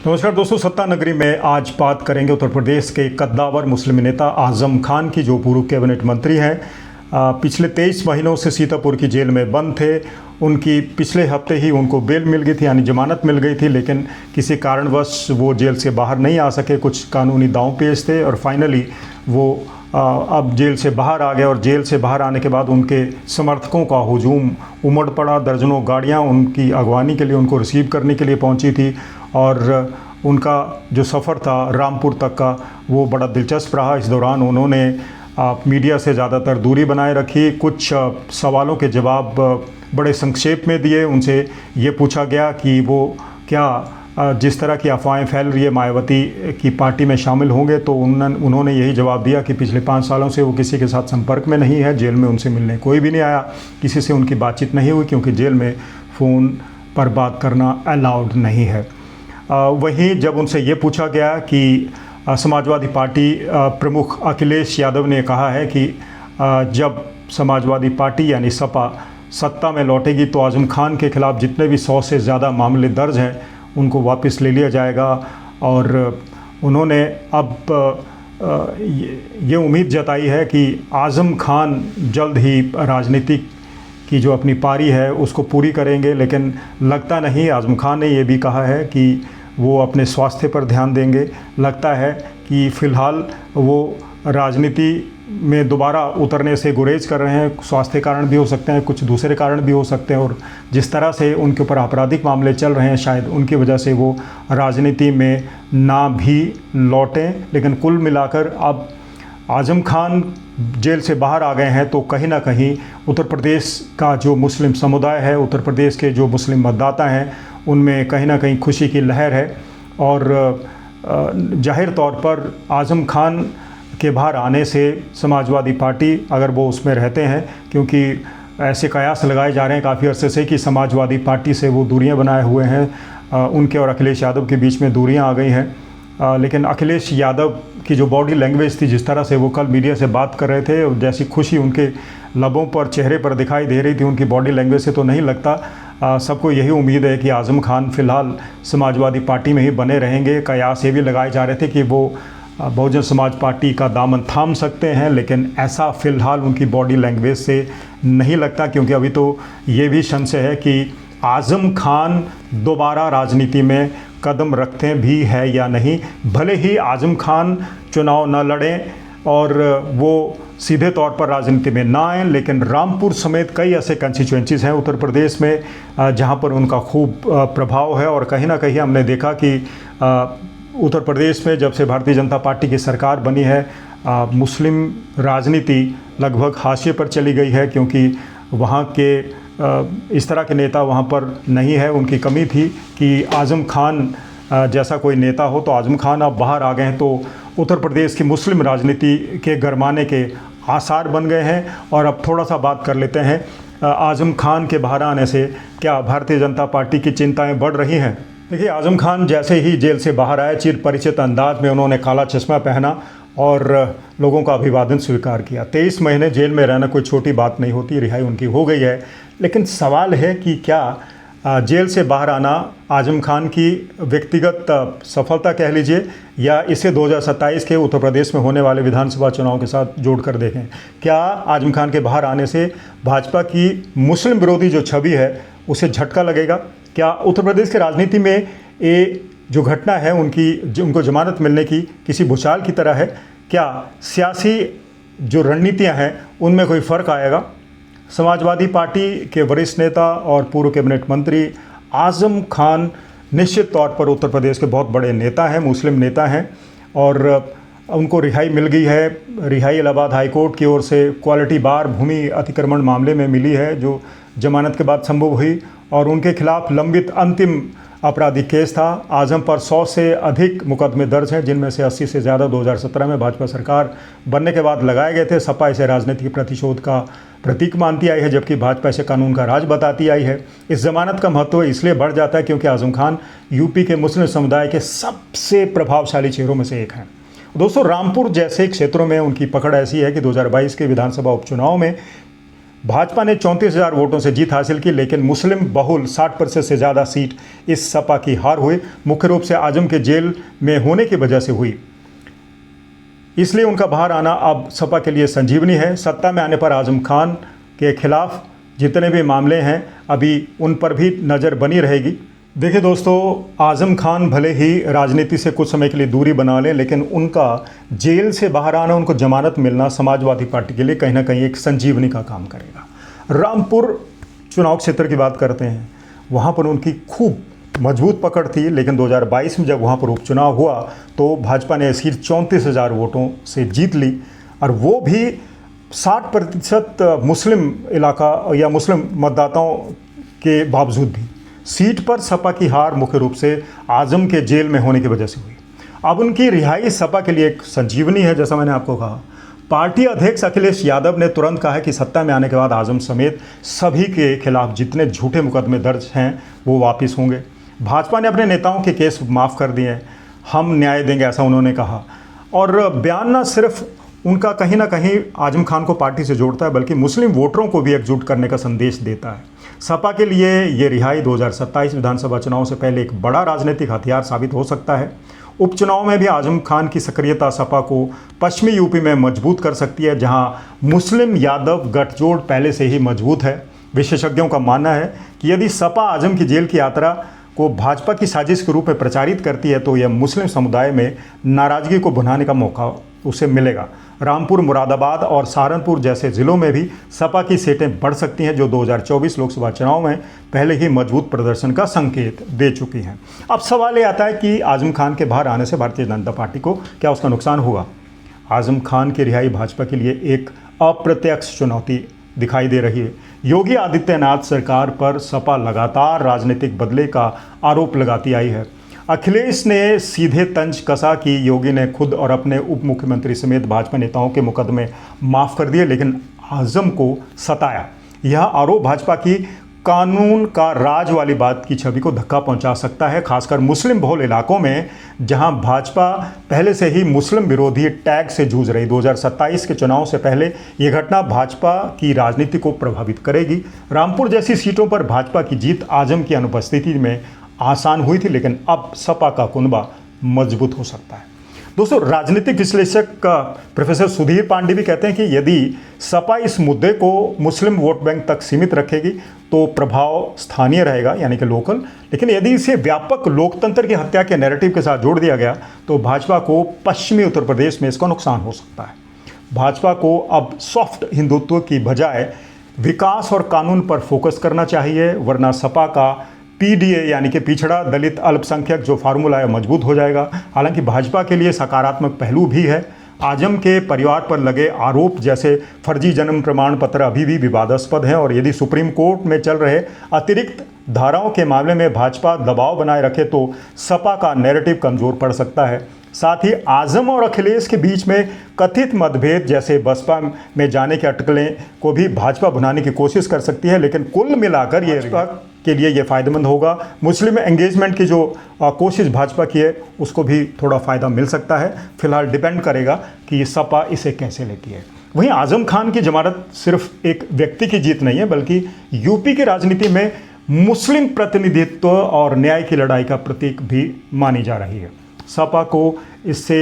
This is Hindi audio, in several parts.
नमस्कार दोस्तों, सत्ता नगरी में आज बात करेंगे उत्तर प्रदेश के कद्दावर मुस्लिम नेता आज़म खान की, जो पूर्व कैबिनेट मंत्री हैं। पिछले 23 महीनों से सीतापुर की जेल में बंद थे। उनकी पिछले हफ्ते ही उनको बेल मिल गई थी, यानी जमानत मिल गई थी, लेकिन किसी कारणवश वो जेल से बाहर नहीं आ सके। कुछ कानूनी दांव पेच थे और फाइनली वो अब जेल से बाहर आ गए। और जेल से बाहर आने के बाद उनके समर्थकों का हुजूम उमड़ पड़ा। दर्जनों गाड़ियां उनकी अगवानी के लिए, उनको रिसीव करने के लिए पहुंची थी। और उनका जो सफ़र था रामपुर तक का, वो बड़ा दिलचस्प रहा। इस दौरान उन्होंने मीडिया से ज़्यादातर दूरी बनाए रखी। कुछ सवालों के जवाब बड़े संक्षेप में दिए। उनसे ये पूछा गया कि वो क्या जिस तरह की अफवाहें फैल रही है मायावती की पार्टी में शामिल होंगे, तो उन्होंने यही जवाब दिया कि पिछले 5 सालों से वो किसी के साथ संपर्क में नहीं है। जेल में उनसे मिलने कोई भी नहीं आया, किसी से उनकी बातचीत नहीं हुई, क्योंकि जेल में फ़ोन पर बात करना अलाउड नहीं है। वहीं जब उनसे ये पूछा गया कि समाजवादी पार्टी प्रमुख अखिलेश यादव ने कहा है कि जब समाजवादी पार्टी यानी सपा सत्ता में लौटेगी तो आज़म खान के खिलाफ जितने भी 100 से ज़्यादा मामले दर्ज हैं उनको वापस ले लिया जाएगा। और उन्होंने अब ये उम्मीद जताई है कि आज़म खान जल्द ही राजनीतिक की जो अपनी पारी है उसको पूरी करेंगे। लेकिन लगता नहीं। आज़म खान ने ये भी कहा है कि वो अपने स्वास्थ्य पर ध्यान देंगे। लगता है कि फ़िलहाल वो राजनीति में दोबारा उतरने से गुरेज कर रहे हैं। स्वास्थ्य कारण भी हो सकते हैं, कुछ दूसरे कारण भी हो सकते हैं, और जिस तरह से उनके ऊपर आपराधिक मामले चल रहे हैं शायद उनकी वजह से वो राजनीति में ना भी लौटें। लेकिन कुल मिलाकर अब आज़म खान जेल से बाहर आ गए हैं तो कहीं ना कहीं उत्तर प्रदेश का जो मुस्लिम समुदाय है, उत्तर प्रदेश के जो मुस्लिम मतदाता हैं, उनमें कहीं ना कहीं खुशी की लहर है। और जाहिर तौर पर आज़म खान के बाहर आने से समाजवादी पार्टी, अगर वो उसमें रहते हैं, क्योंकि ऐसे कयास लगाए जा रहे हैं काफ़ी अरसे से कि समाजवादी पार्टी से वो दूरियां बनाए हुए हैं, उनके और अखिलेश यादव के बीच में दूरियां आ गई हैं। लेकिन अखिलेश यादव की जो बॉडी लैंग्वेज थी, जिस तरह से वो कल मीडिया से बात कर रहे थे, और जैसी खुशी उनके लबों पर, चेहरे पर दिखाई दे रही थी, उनकी बॉडी लैंग्वेज से तो नहीं लगता। सबको यही उम्मीद है कि आज़म खान फ़िलहाल समाजवादी पार्टी में ही बने रहेंगे। कयास ये भी लगाए जा रहे थे कि वो बहुजन समाज पार्टी का दामन थाम सकते हैं, लेकिन ऐसा फ़िलहाल उनकी बॉडी लैंग्वेज से नहीं लगता, क्योंकि अभी तो ये भी संशय है कि आज़म खान दोबारा राजनीति में कदम रखते भी है या नहीं। भले ही आज़म खान चुनाव न लड़ें और वो सीधे तौर पर राजनीति में ना आएँ, लेकिन रामपुर समेत कई ऐसे कंस्टिट्यूएंसीज़ हैं उत्तर प्रदेश में जहां पर उनका खूब प्रभाव है। और कहीं ना कहीं हमने देखा कि उत्तर प्रदेश में जब से भारतीय जनता पार्टी की सरकार बनी है, मुस्लिम राजनीति लगभग हाशिए पर चली गई है, क्योंकि वहाँ के इस तरह के नेता वहाँ पर नहीं है। उनकी कमी थी कि आज़म खान जैसा कोई नेता हो। तो आज़म खान अब बाहर आ गए हैं तो उत्तर प्रदेश की मुस्लिम राजनीति के गरमाने के आसार बन गए हैं। और अब थोड़ा सा बात कर लेते हैं, आज़म खान के बाहर आने से क्या भारतीय जनता पार्टी की चिंताएं बढ़ रही हैं। देखिए, आज़म खान जैसे ही जेल से बाहर आए, चिर परिचित अंदाज में उन्होंने काला चश्मा पहना और लोगों का अभिवादन स्वीकार किया। 23 महीने जेल में रहना कोई छोटी बात नहीं होती, रिहाई उनकी हो गई है। लेकिन सवाल है कि क्या जेल से बाहर आना आज़म खान की व्यक्तिगत सफलता कह लीजिए, या इसे 2027 के उत्तर प्रदेश में होने वाले विधानसभा चुनाव के साथ जोड़कर देखें। क्या आज़म खान के बाहर आने से भाजपा की मुस्लिम विरोधी जो छवि है उसे झटका लगेगा? क्या उत्तर प्रदेश की राजनीति में ये जो घटना है उनको जमानत मिलने की किसी भूचाल की तरह है? क्या सियासी जो रणनीतियां हैं उनमें कोई फ़र्क आएगा? समाजवादी पार्टी के वरिष्ठ नेता और पूर्व कैबिनेट मंत्री आज़म खान निश्चित तौर पर उत्तर प्रदेश के बहुत बड़े नेता हैं, मुस्लिम नेता हैं, और उनको रिहाई मिल गई है। रिहाई इलाहाबाद हाई कोर्ट की ओर से क्वालिटी बार भूमि अतिक्रमण मामले में मिली है, जो जमानत के बाद संभव हुई। और उनके खिलाफ लंबित अंतिम आपराधिक केस था। आज़म पर 100 से अधिक मुकदमे दर्ज हैं, जिनमें से 80 से ज़्यादा 2017 में भाजपा सरकार बनने के बाद लगाए गए थे। सपा इसे राजनीतिक प्रतिशोध का प्रतीक मानती आई है, जबकि भाजपा इसे कानून का राज बताती आई है। इस जमानत का महत्व इसलिए बढ़ जाता है क्योंकि आज़म खान यूपी के मुस्लिम समुदाय के सबसे प्रभावशाली चेहरों में से एक हैं। दोस्तों, रामपुर जैसे क्षेत्रों में उनकी पकड़ ऐसी है कि 2022 के विधानसभा उपचुनाव में भाजपा ने 34,000 वोटों से जीत हासिल की, लेकिन मुस्लिम बहुल 60% से ज़्यादा सीट इस सपा की हार हुई। मुख्य रूप से आजम के जेल में होने की वजह से हुई, इसलिए उनका बाहर आना अब सपा के लिए संजीवनी है। सत्ता में आने पर आजम खान के खिलाफ जितने भी मामले हैं अभी उन पर भी नज़र बनी रहेगी। देखिए दोस्तों, आजम खान भले ही राजनीति से कुछ समय के लिए दूरी बना लें, लेकिन उनका जेल से बाहर आना, उनको जमानत मिलना समाजवादी पार्टी के लिए कहीं ना कहीं एक संजीवनी का काम करेगा। रामपुर चुनाव क्षेत्र की बात करते हैं, वहाँ पर उनकी खूब मजबूत पकड़ थी, लेकिन 2022 में जब वहाँ पर उपचुनाव हुआ तो भाजपा ने सीट 34,000 वोटों से जीत ली, और वो भी 60% मुस्लिम इलाका या मुस्लिम मतदाताओं के बावजूद भी। सीट पर सपा की हार मुख्य रूप से आजम के जेल में होने की वजह से हुई। अब उनकी रिहाई सपा के लिए एक संजीवनी है। जैसा मैंने आपको कहा, पार्टी अध्यक्ष अखिलेश यादव ने तुरंत कहा है कि सत्ता में आने के बाद आजम समेत सभी के खिलाफ जितने झूठे मुकदमे दर्ज हैं वो वापस होंगे। भाजपा ने अपने नेताओं के केस माफ़ कर दिए हैं, हम न्याय देंगे, ऐसा उन्होंने कहा। और बयान न सिर्फ उनका कहीं ना कहीं आजम खान को पार्टी से जोड़ता है, बल्कि मुस्लिम वोटरों को भी एकजुट करने का संदेश देता है। सपा के लिए ये रिहाई 2027 विधानसभा चुनाव से पहले एक बड़ा राजनीतिक हथियार साबित हो सकता है। उपचुनाव में भी आजम खान की सक्रियता सपा को पश्चिमी यूपी में मजबूत कर सकती है, जहां मुस्लिम यादव गठजोड़ पहले से ही मजबूत है। विशेषज्ञों का मानना है कि यदि सपा आजम की जेल की यात्रा को भाजपा की साजिश के रूप में प्रचारित करती है तो यह मुस्लिम समुदाय में नाराजगी को भुनाने का मौका उसे मिलेगा। रामपुर, मुरादाबाद और सहारनपुर जैसे ज़िलों में भी सपा की सीटें बढ़ सकती हैं, जो 2024 लोकसभा चुनाव में पहले ही मजबूत प्रदर्शन का संकेत दे चुकी हैं। अब सवाल ये आता है कि आजम खान के बाहर आने से भारतीय जनता पार्टी को क्या उसका नुकसान होगा। आजम खान की रिहाई भाजपा के लिए एक अप्रत्यक्ष चुनौती दिखाई दे रही है। योगी आदित्यनाथ सरकार पर सपा लगातार राजनीतिक बदले का आरोप लगाती आई है। अखिलेश ने सीधे तंज कसा कि योगी ने खुद और अपने उप मुख्यमंत्री समेत भाजपा नेताओं के मुकदमे माफ़ कर दिए, लेकिन आजम को सताया। यह आरोप भाजपा की कानून का राज वाली बात की छवि को धक्का पहुंचा सकता है, खासकर मुस्लिम बहुल इलाकों में जहां भाजपा पहले से ही मुस्लिम विरोधी टैग से जूझ रही। 2027 के चुनाव से पहले ये घटना भाजपा की राजनीति को प्रभावित करेगी। रामपुर जैसी सीटों पर भाजपा की जीत आजम की अनुपस्थिति में आसान हुई थी, लेकिन अब सपा का कुनबा मजबूत हो सकता है। दोस्तों, राजनीतिक विश्लेषक प्रोफेसर सुधीर पांडे भी कहते हैं कि यदि सपा इस मुद्दे को मुस्लिम वोट बैंक तक सीमित रखेगी तो प्रभाव स्थानीय रहेगा, यानी कि लोकल। लेकिन यदि इसे व्यापक लोकतंत्र की हत्या के नैरेटिव के साथ जोड़ दिया गया तो भाजपा को पश्चिमी उत्तर प्रदेश में इसका नुकसान हो सकता है। भाजपा को अब सॉफ्ट हिंदुत्व की बजाय विकास और कानून पर फोकस करना चाहिए, वरना सपा का पीडीए यानी कि पिछड़ा दलित अल्पसंख्यक जो फार्मूला है मजबूत हो जाएगा। हालांकि भाजपा के लिए सकारात्मक पहलू भी है। आजम के परिवार पर लगे आरोप जैसे फर्जी जन्म प्रमाण पत्र अभी भी विवादास्पद हैं, और यदि सुप्रीम कोर्ट में चल रहे अतिरिक्त धाराओं के मामले में भाजपा दबाव बनाए रखे तो सपा का नैरेटिव कमजोर पड़ सकता है। साथ ही आजम और अखिलेश के बीच में कथित मतभेद जैसे बसपा में जाने के अटकलें को भी भाजपा भुनाने की कोशिश कर सकती है, लेकिन कुल मिलाकर ये भाजपा के लिए ये फ़ायदेमंद होगा। मुस्लिम एंगेजमेंट की जो कोशिश भाजपा की है उसको भी थोड़ा फ़ायदा मिल सकता है। फिलहाल डिपेंड करेगा कि सपा इसे कैसे लेती है। वहीं आजम खान की जमानत सिर्फ एक व्यक्ति की जीत नहीं है, बल्कि यूपी की राजनीति में मुस्लिम प्रतिनिधित्व और न्याय की लड़ाई का प्रतीक भी मानी जा रही है। सपा को इससे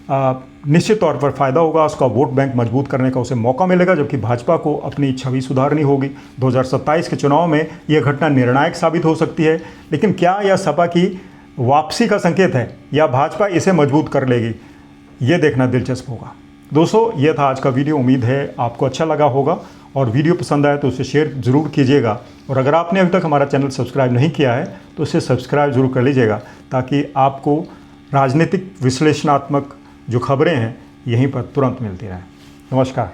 निश्चित तौर पर फ़ायदा होगा, उसका वोट बैंक मजबूत करने का उसे मौका मिलेगा, जबकि भाजपा को अपनी छवि सुधारनी होगी। 2027 के चुनाव में यह घटना निर्णायक साबित हो सकती है, लेकिन क्या यह सपा की वापसी का संकेत है या भाजपा इसे मजबूत कर लेगी, ये देखना दिलचस्प होगा। दोस्तों, यह था आज का वीडियो। उम्मीद है आपको अच्छा लगा होगा, और वीडियो पसंद आए तो उसे शेयर ज़रूर कीजिएगा। और अगर आपने अभी तक हमारा चैनल सब्सक्राइब नहीं किया है तो उसे सब्सक्राइब ज़रूर कर लीजिएगा, ताकि आपको राजनीतिक विश्लेषणात्मक जो खबरें हैं यहीं पर तुरंत मिलती रहें। नमस्कार।